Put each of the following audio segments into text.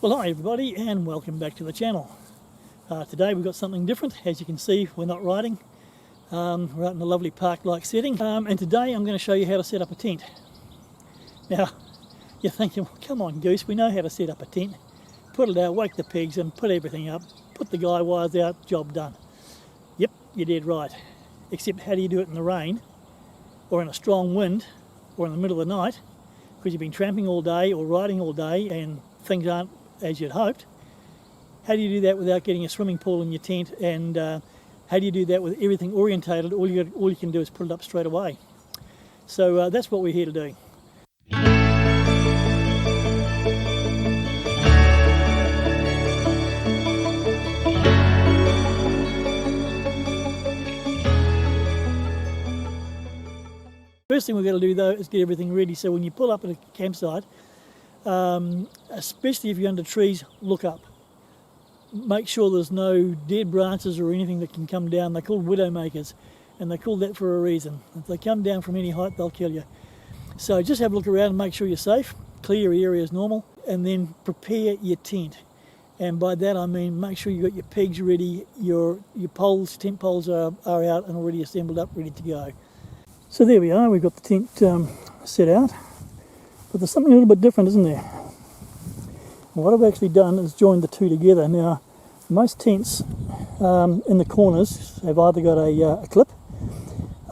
Well, hi everybody and welcome back to the channel. Today we've got something different. As you can see, we're not riding. We're out in a lovely park-like setting, and today I'm going to show you how to set up a tent. Now, you're thinking, well, come on Goose, we know how to set up a tent. Put it out, wake the pigs and put everything up, put the guy wires out, job done. Yep, you're dead right. Except how do you do it in the rain, or in a strong wind, or in the middle of the night, because you've been tramping all day or riding all day and things aren't as you'd hoped. How do you do that without getting a swimming pool in your tent, and how do you do that with everything orientated? All you can do is put it up straight away. So that's what we're here to do. First thing we've got to do though is get everything ready, so when you pull up at a campsite, especially if you're under trees, look up. Make sure there's no dead branches or anything that can come down. They're called widowmakers, and they're called that for a reason. If they come down from any height, they'll kill you. So just have a look around and make sure you're safe, clear your area as normal, and then prepare your tent. And by that I mean make sure you've got your pegs ready, your poles, tent poles are out and already assembled up, ready to go. So there we are, we've got the tent set out. But there's something a little bit different, isn't there? And what I've actually done is joined the two together. Now, most tents in the corners have either got a clip,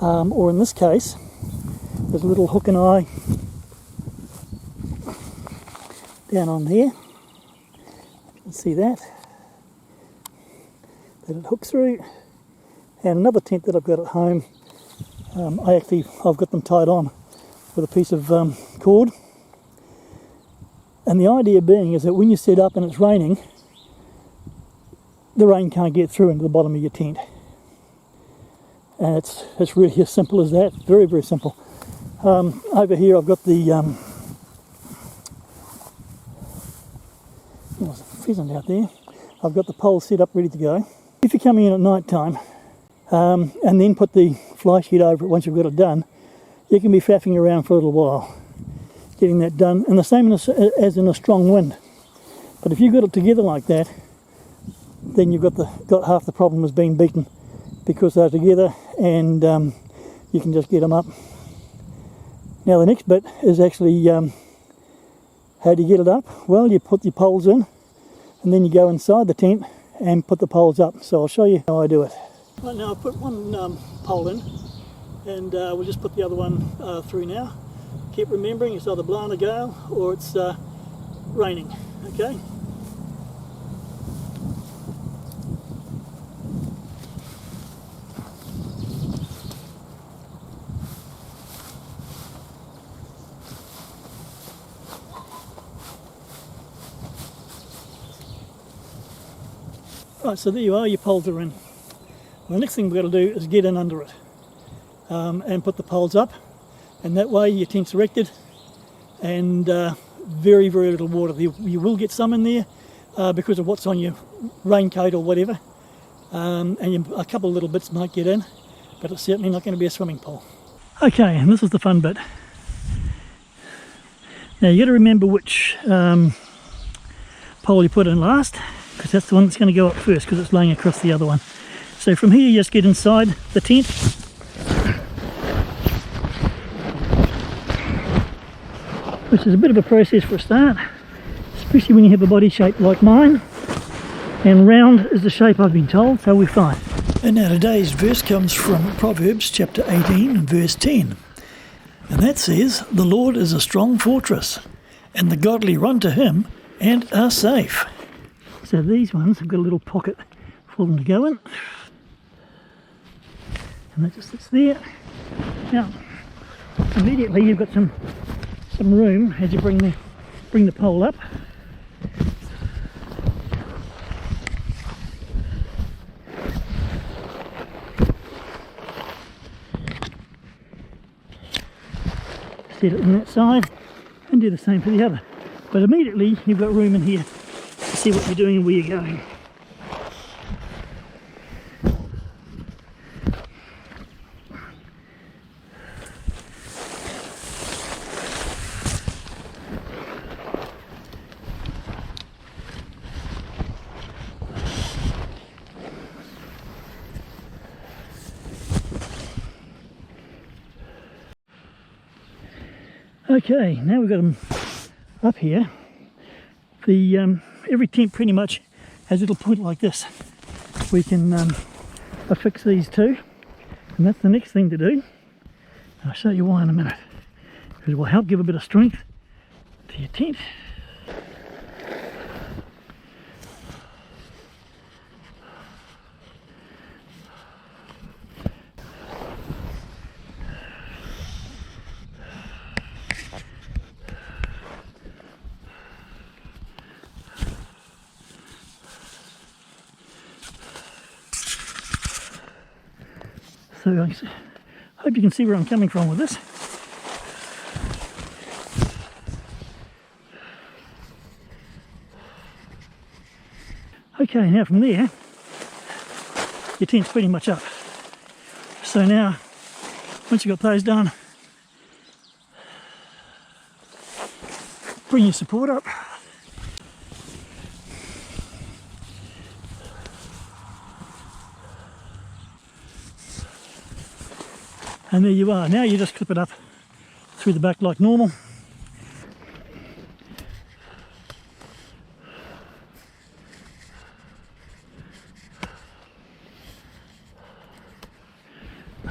or in this case, there's a little hook and eye down on there. You can see that it hooks through. And another tent that I've got at home, I've got them tied on with a piece of cord. And the idea being is that when you set up and it's raining, the rain can't get through into the bottom of your tent. And it's really as simple as that. Very, very simple. Over here I've got the there's a pheasant out there. I've got the pole set up ready to go. If you're coming in at night time and then put the fly sheet over it once you've got it done, you can be faffing around for a little while getting that done, and the same as in a strong wind. But if you've got it together like that, then you've got half the problem as being beaten, because they're together and you can just get them up. Now the next bit is actually how do you get it up? Well, you put your poles in and then you go inside the tent and put the poles up. So I'll show you how I do it. Right, now I've put one pole in, and we'll just put the other one through now. Keep remembering it's either blowing a gale or it's raining, okay? Right, so there you are, your poles are in. Well, the next thing we've got to do is get in under it and put the poles up. And that way your tent's erected, and very, very little water. You will get some in there because of what's on your raincoat or whatever, and a couple of little bits might get in, but it's certainly not going to be a swimming pool. Okay, and this is the fun bit. Now you got to remember which pole you put in last, because that's the one that's going to go up first, because it's laying across the other one. So from here you just get inside the tent. Which is a bit of a process for a start, especially when you have a body shape like mine, and round is the shape I've been told, so we're fine. And now today's verse comes from Proverbs chapter 18 verse 10, and that says, "The Lord is a strong fortress, and the godly run to him and are safe." So these ones have got a little pocket for them to go in, and that just sits there. Now immediately you've got some room as you bring the pole up. Set it on that side and do the same for the other. But immediately you've got room in here to see what you're doing and where you're going. Okay, now we've got them up here. The every tent pretty much has a little point like this. We can affix these two, and that's the next thing to do. I'll show you why in a minute. Because it will help give a bit of strength to your tent. So I hope you can see where I'm coming from with this. Okay, now from there, your tent's pretty much up. So now, once you've got those done, bring your support up. And there you are. Now you just clip it up through the back like normal.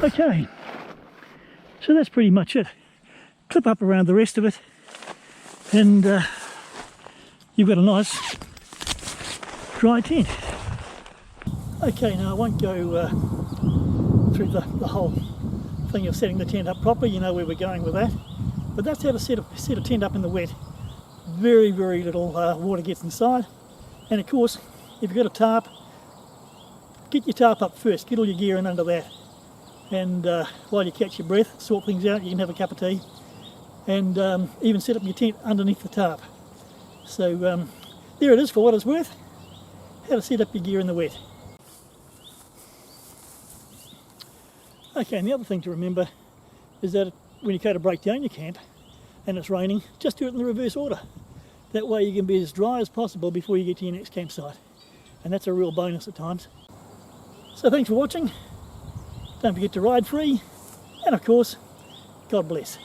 Okay, so that's pretty much it. Clip up around the rest of it, and you've got a nice dry tent. Okay, now I won't go through the whole thing of setting the tent up properly. You know where we're going with that, but that's how to set a tent up in the wet. Very, very little water gets inside, and of course, if you've got a tarp, get your tarp up first, get all your gear in under that, and while you catch your breath, sort things out, you can have a cup of tea, and even set up your tent underneath the tarp. So there it is for what it's worth, how to set up your gear in the wet. Okay, and the other thing to remember is that when you go to break down your camp and it's raining, just do it in the reverse order. That way you can be as dry as possible before you get to your next campsite, and that's a real bonus at times. So thanks for watching. Don't forget to ride free, and of course, God bless.